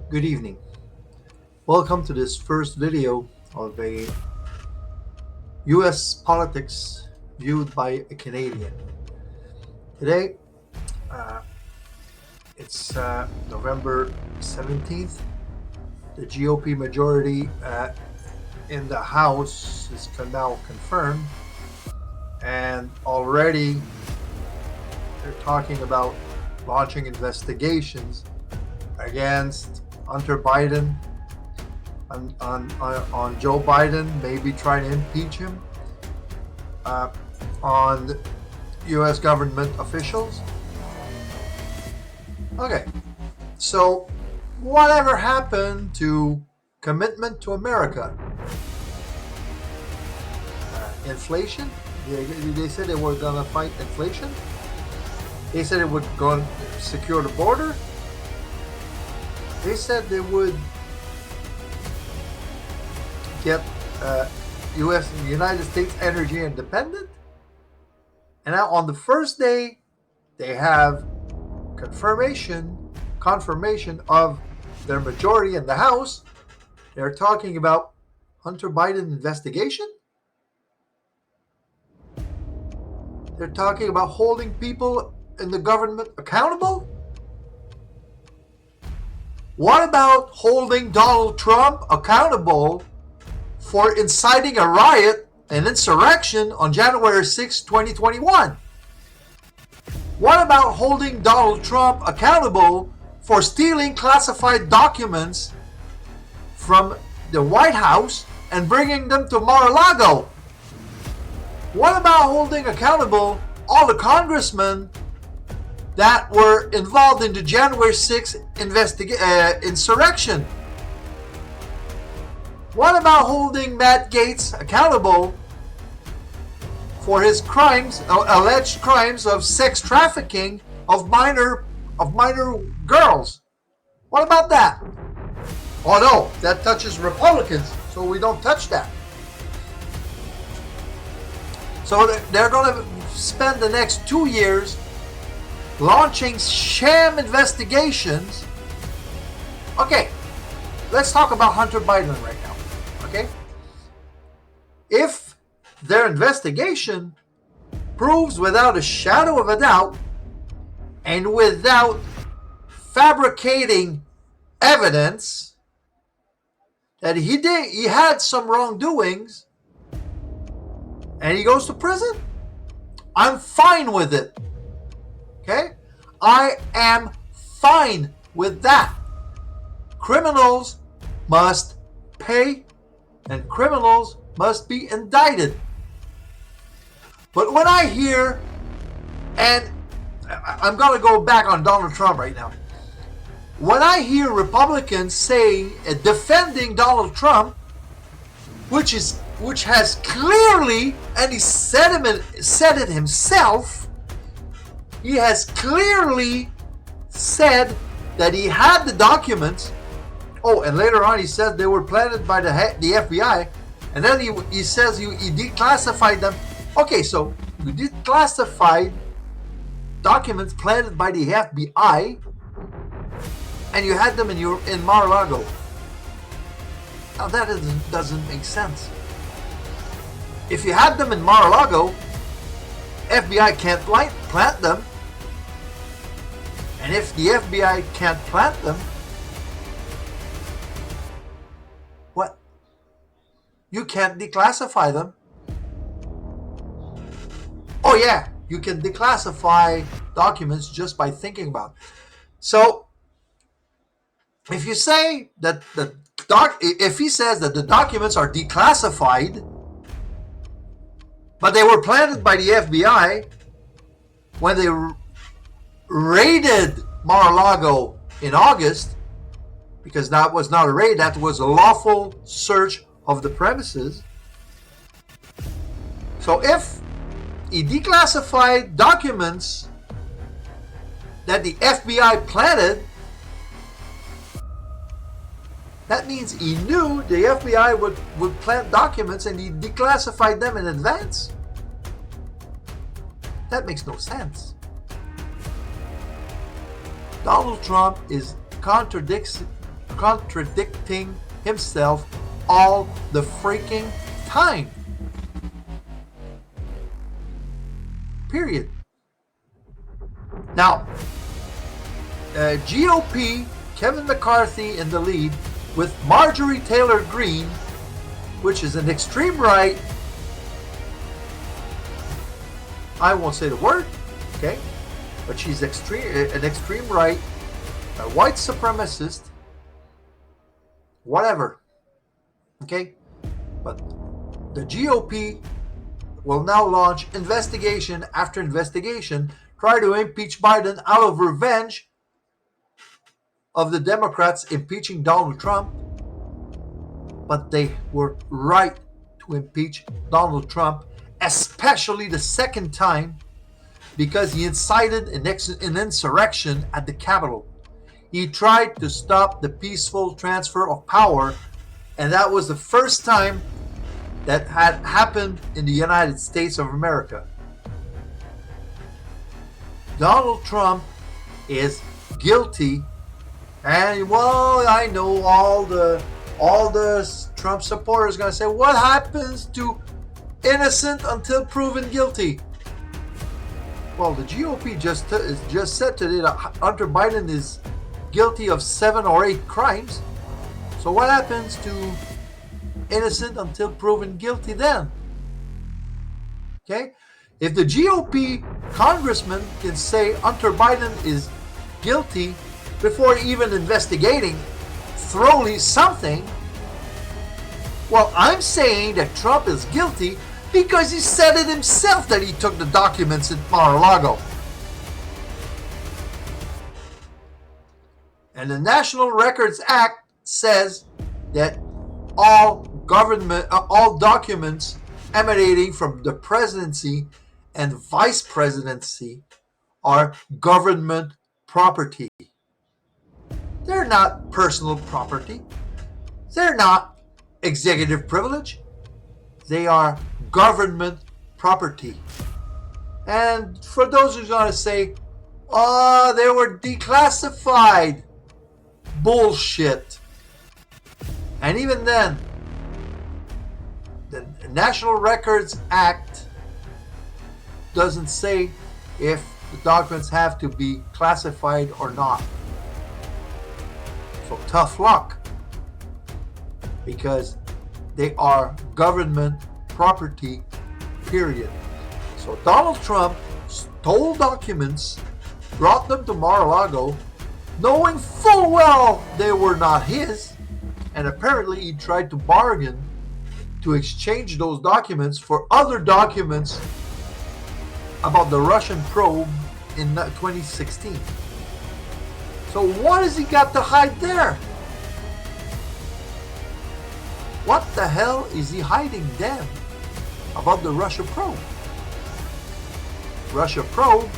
Good evening. Welcome to this first video of a US politics viewed by a Canadian. Today, uh, it's November 17th. The GOP majority in the House is now confirmed, and already they're talking about launching investigations against Hunter Biden on Joe Biden, maybe trying to impeach him, on U.S. government officials. Okay, so whatever happened to commitment to America? Inflation? They said they were going to fight inflation. They said they would go and secure the border. They said they would get United States energy independent. And now on the first day, they have confirmation of their majority in the House. They're talking about Hunter Biden investigation. They're talking about holding people in the government accountable. What about holding Donald Trump accountable for inciting a riot and insurrection on January 6, 2021? What about holding Donald Trump accountable for stealing classified documents from the White House and bringing them to Mar-a-Lago? What about holding accountable all the congressmen that were involved in the January 6th insurrection? What about holding Matt Gaetz accountable for his crimes, alleged crimes of sex trafficking of minor girls? What about that? Oh no, that touches Republicans, so we don't touch that. So they're going to spend the next 2 years launching sham investigations. Okay, let's talk about Hunter Biden right now. Okay, if their investigation proves without a shadow of a doubt and without fabricating evidence that he had some wrongdoings and he goes to prison, I'm fine with it. Okay? I am fine with that. Criminals must pay and criminals must be indicted. But when I hear, and I'm going to go back on Donald Trump right now. When I hear Republicans saying, defending Donald Trump, which has clearly, and he said it himself, he has clearly said that he had the documents. Oh, and later on he said they were planted by the FBI, and then he says he declassified them. Okay, so you declassified documents planted by the FBI, and you had them in Mar-a-Lago. Now that doesn't make sense. If you had them in Mar-a-Lago, FBI can't plant them. And if the FBI can't plant them, what? You can't declassify them. Oh yeah, you can declassify documents just by thinking about it. So if you say that if he says that the documents are declassified, but they were planted by the FBI when they raided Mar-a-Lago in August, because that was not a raid, that was a lawful search of the premises. So if he declassified documents that the FBI planted, that means he knew the FBI would plant documents and he declassified them in advance. That makes no sense. Donald Trump is contradicts contradicting himself all the freaking time. Period. Now, GOP, Kevin McCarthy in the lead, with Marjorie Taylor Greene, which is an extreme right. I won't say the word, okay? But she's an extreme right, a white supremacist, whatever, okay? But the GOP will now launch investigation after investigation, try to impeach Biden out of revenge of the Democrats impeaching Donald Trump. But they were right to impeach Donald Trump, especially the second time, because he incited an insurrection at the Capitol. He tried to stop the peaceful transfer of power, and that was the first time that had happened in the United States of America. Donald Trump is guilty, and well, I know all the Trump supporters are going to say, what happens to innocent until proven guilty? Well, the GOP just said today that Hunter Biden is guilty of 7 or 8 crimes. So what happens to innocent until proven guilty then? Okay? If the GOP congressman can say Hunter Biden is guilty before even investigating thoroughly something, well, I'm saying that Trump is guilty because he said it himself that he took the documents at Mar-a-Lago. And the National Records Act says that all documents emanating from the presidency and vice presidency are government property. They're not personal property. They're not executive privilege. They are government property. And for those who's going to say, oh, they were declassified. Bullshit. And even then, the National Records Act doesn't say if the documents have to be classified or not. So tough luck, because they are government property, period. So Donald Trump stole documents, brought them to Mar-a-Lago, knowing full well they were not his, and apparently he tried to bargain to exchange those documents for other documents about the Russian probe in 2016. So what has he got to hide there? What the hell is he hiding then about the Russia probe? Russia probe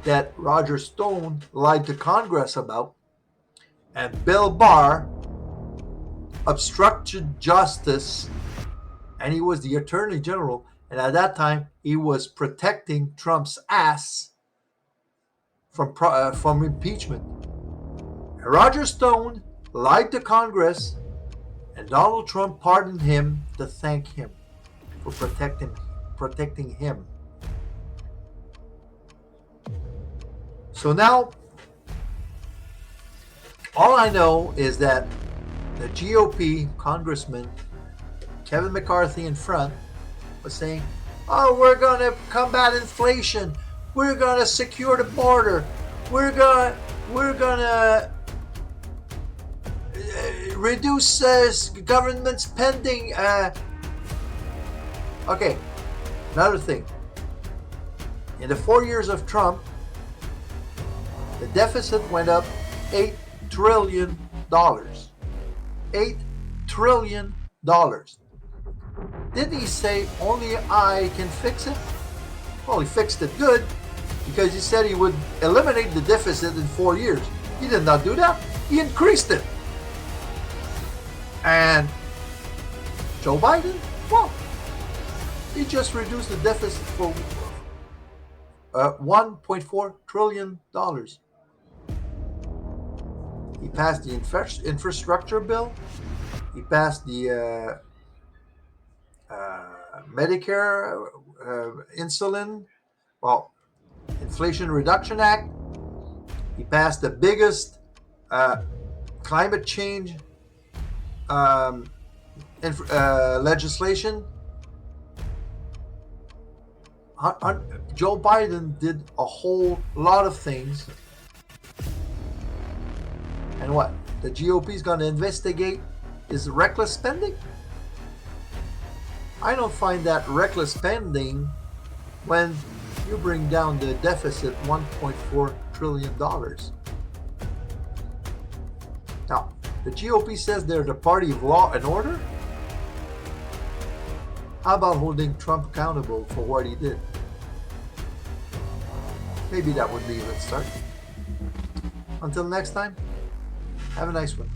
that Roger Stone lied to Congress about, and Bill Barr obstructed justice, and he was the Attorney General, and at that time he was protecting Trump's ass from impeachment. And Roger Stone lied to Congress, and Donald Trump pardoned him to thank him for protecting him. So now, all I know is that the GOP congressman, Kevin McCarthy in front, was saying, oh, we're going to combat inflation. We're going to secure the border. We're going to reduce government spending. Okay, another thing. In the 4 years of Trump, the deficit went up $8 trillion. $8 trillion. Didn't he say only I can fix it? Well, he fixed it good, because he said he would eliminate the deficit in 4 years. He did not do that. He increased it. And Joe Biden, well, he just reduced the deficit for $1.4 trillion. He passed the infrastructure bill. He passed the Medicare insulin, well, Inflation Reduction Act. He passed the biggest climate change um, legislation. Joe Biden did a whole lot of things. And what? The GOP is going to investigate his reckless spending? I don't find that reckless spending when you bring down the deficit $1.4 trillion. Now, the GOP says they're the party of law and order. How about holding Trump accountable for what he did? Maybe that would be a good start. Until next time, have a nice one.